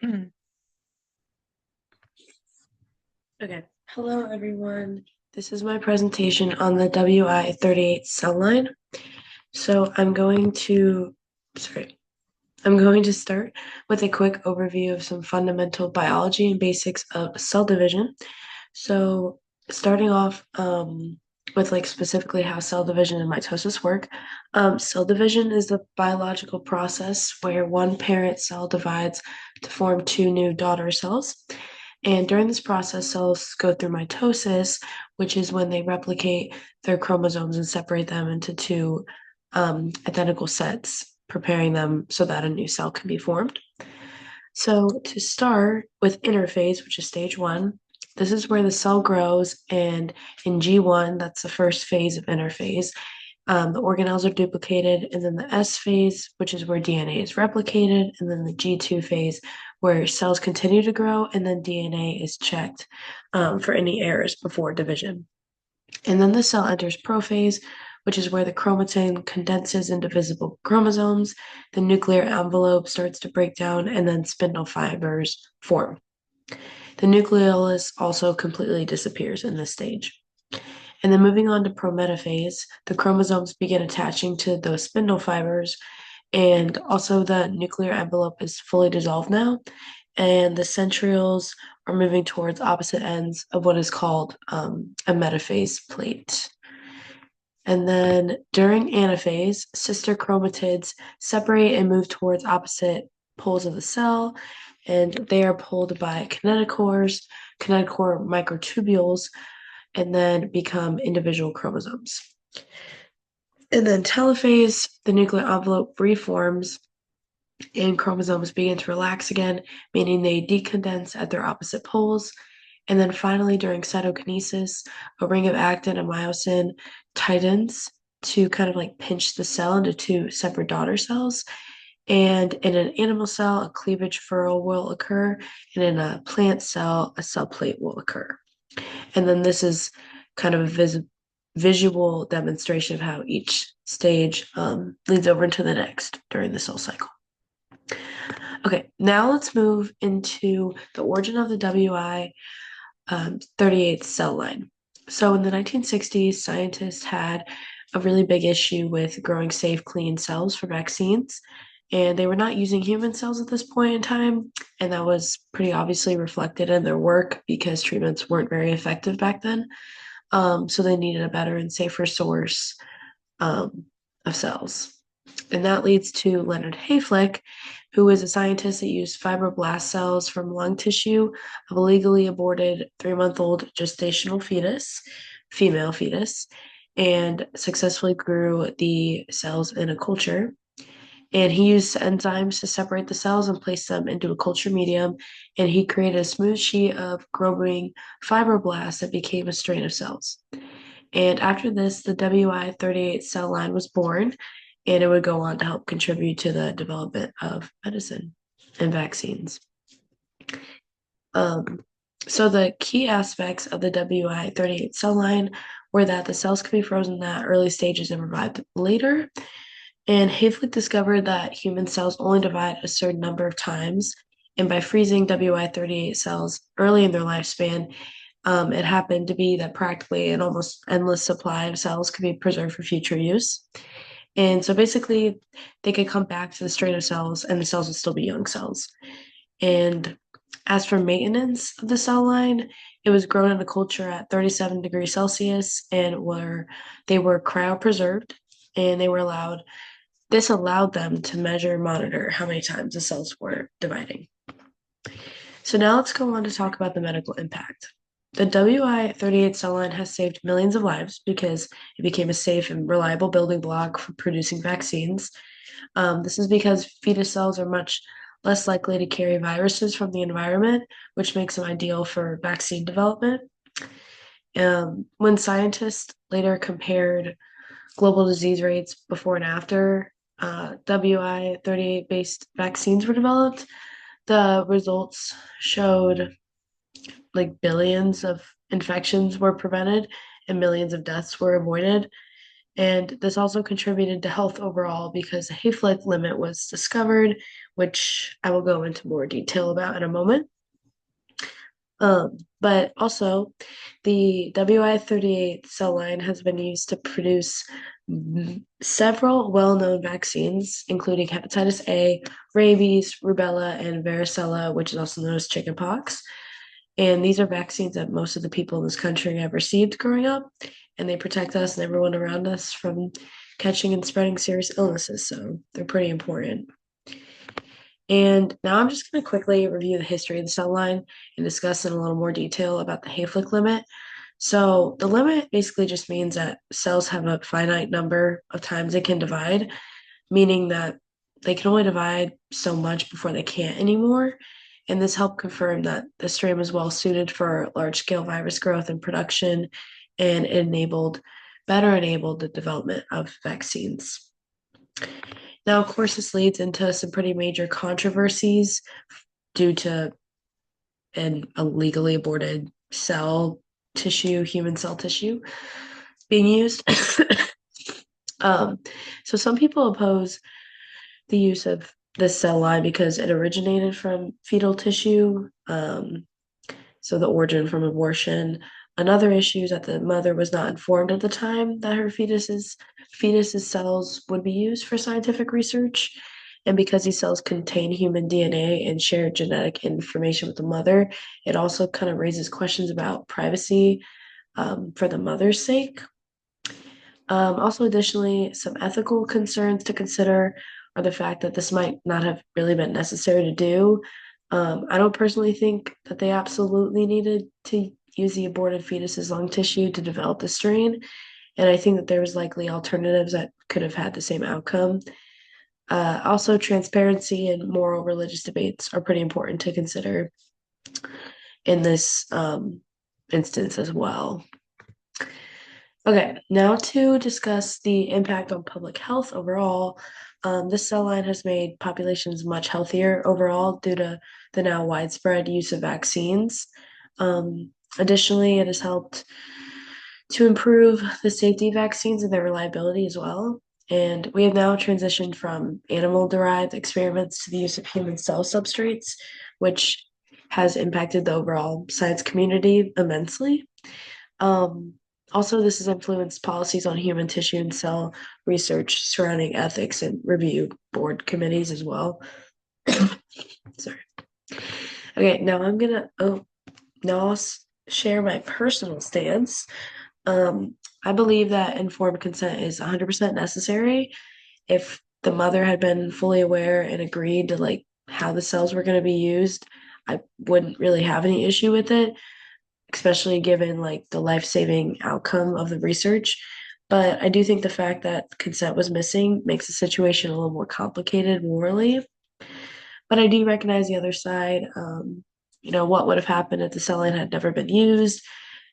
Okay. Hello, everyone. This is my presentation on the WI38 cell line. So I'm going to start with a quick overview of some fundamental biology and basics of cell division. So starting off with like specifically how cell division and mitosis work. Cell division is the biological process where one parent cell divides to form two new daughter cells. And during this process, cells go through mitosis, which is when they replicate their chromosomes and separate them into two identical sets, preparing them so that a new cell can be formed. So to start with interphase, which is stage one, this is where the cell grows, and in G1, that's the first phase of interphase, the organelles are duplicated, and then the S phase, which is where DNA is replicated, and then the G2 phase, where cells continue to grow, and then DNA is checked for any errors before division. And then the cell enters prophase, which is where the chromatin condenses into visible chromosomes, the nuclear envelope starts to break down, and then spindle fibers form. The nucleolus also completely disappears in this stage. And then moving on to prometaphase, the chromosomes begin attaching to those spindle fibers, and also the nuclear envelope is fully dissolved now, and the centrioles are moving towards opposite ends of what is called a metaphase plate. And then during anaphase, sister chromatids separate and move towards opposite poles of the cell, and they are pulled by kinetochores, kinetochore microtubules, and then become individual chromosomes. And then telophase, the nuclear envelope reforms and chromosomes begin to relax again, meaning they decondense at their opposite poles. And then finally, during cytokinesis, a ring of actin and myosin tightens to kind of like pinch the cell into two separate daughter cells. And in an animal cell, a cleavage furrow will occur, and in a plant cell, a cell plate will occur. And then this is kind of a visual demonstration of how each stage leads over into the next during the cell cycle. Okay, now let's move into the origin of the WI 38th cell line. So in the 1960s, scientists had a really big issue with growing safe, clean cells for vaccines, and they were not using human cells at this point in time, and that was pretty obviously reflected in their work because treatments weren't very effective back then. So they needed a better and safer source of cells. And that leads to Leonard Hayflick, who is a scientist that used fibroblast cells from lung tissue of a legally aborted 3-month-old gestational fetus, female fetus, and successfully grew the cells in a culture. And he used enzymes to separate the cells and place them into a culture medium. And he created a smooth sheet of growing fibroblasts that became a strain of cells. And after this, the WI38 cell line was born, and it would go on to help contribute to the development of medicine and vaccines. So the key aspects of the WI38 cell line were that the cells could be frozen at early stages and revived later. And Hayflick discovered that human cells only divide a certain number of times. And by freezing WI38 cells early in their lifespan, it happened to be that practically an almost endless supply of cells could be preserved for future use. And so basically, they could come back to the strain of cells, and the cells would still be young cells. And as for maintenance of the cell line, it was grown in a culture at 37 degrees Celsius, and they were cryopreserved, and this allowed them to measure and monitor how many times the cells were dividing. So now let's go on to talk about the medical impact. The WI38 cell line has saved millions of lives because it became a safe and reliable building block for producing vaccines. This is because fetus cells are much less likely to carry viruses from the environment, which makes them ideal for vaccine development. When scientists later compared global disease rates before and after WI38 based vaccines were developed, the results showed like billions of infections were prevented and millions of deaths were avoided. And this also contributed to health overall because the Hayflick limit was discovered, which I will go into more detail about in a moment. But also, the WI38 cell line has been used to produce several well-known vaccines, including hepatitis A, rabies, rubella, and varicella, which is also known as chickenpox. And these are vaccines that most of the people in this country have received growing up, and they protect us and everyone around us from catching and spreading serious illnesses. So they're pretty important. And now I'm just going to quickly review the history of the cell line and discuss in a little more detail about the Hayflick limit. So the limit basically just means that cells have a finite number of times they can divide, meaning that they can only divide so much before they can't anymore. And this helped confirm that the strain was well suited for large-scale virus growth and production, and it better enabled the development of vaccines. Now, of course, this leads into some pretty major controversies due to an illegally aborted human cell tissue being used. um, so some people oppose the use of this cell line because it originated from fetal tissue, so the origin from abortion. Another issue is that the mother was not informed at the time that her fetus's cells would be used for scientific research. And because these cells contain human DNA and share genetic information with the mother, it also kind of raises questions about privacy for the mother's sake. Also, additionally, some ethical concerns to consider are the fact that this might not have really been necessary to do. I don't personally think that they absolutely needed to use the aborted fetus's lung tissue to develop the strain, and I think that there was likely alternatives that could have had the same outcome. Also, transparency and moral religious debates are pretty important to consider in this instance as well. Okay, now to discuss the impact on public health overall. This cell line has made populations much healthier overall due to the now widespread use of vaccines. Additionally, it has helped to improve the safety of vaccines and their reliability as well. And we have now transitioned from animal-derived experiments to the use of human cell substrates, which has impacted the overall science community immensely. Um, Also, this has influenced policies on human tissue and cell research surrounding ethics and review board committees as well. Sorry. Okay, now I'll share my personal stance. I believe that informed consent is 100% necessary. If the mother had been fully aware and agreed to like how the cells were going to be used, I wouldn't really have any issue with it, especially given like the life-saving outcome of the research. But I do think the fact that consent was missing makes the situation a little more complicated morally. But I do recognize the other side. What would have happened if the cell line had never been used?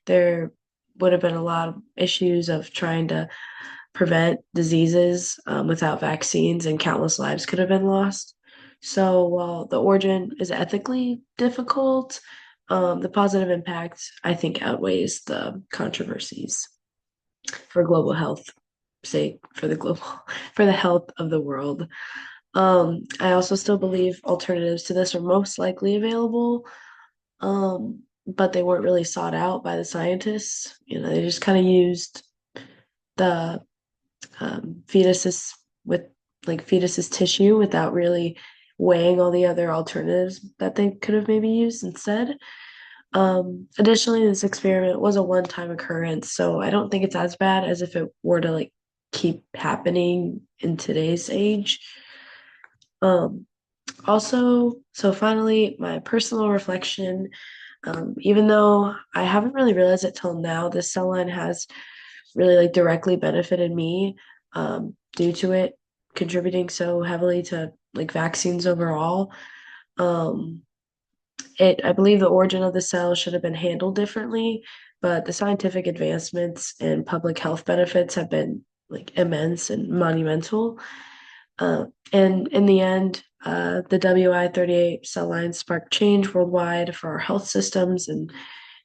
There would have been a lot of issues of trying to prevent diseases without vaccines, and countless lives could have been lost. So while the origin is ethically difficult, the positive impact, I think, outweighs the controversies for global health sake, for the health of the world. I also still believe alternatives to this are most likely available, but they weren't really sought out by the scientists. They just kind of used the fetuses with fetuses tissue without really weighing all the other alternatives that they could have maybe used instead. Additionally, this experiment was a one-time occurrence, so I don't think it's as bad as if it were to like keep happening in today's age. Um, so finally, my personal reflection, even though I haven't really realized it till now, this cell line has really like directly benefited me due to it contributing so heavily to like vaccines overall. Um, I believe the origin of the cell should have been handled differently, but the scientific advancements and public health benefits have been like immense and monumental. And in the end, the WI38 cell line sparked change worldwide for our health systems and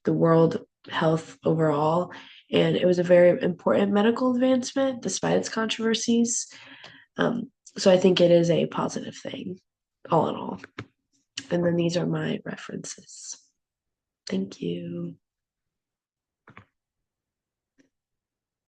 the world health overall. and it was a very important medical advancement despite its controversies. So I think it is a positive thing, all in all. And then these are my references. Thank you.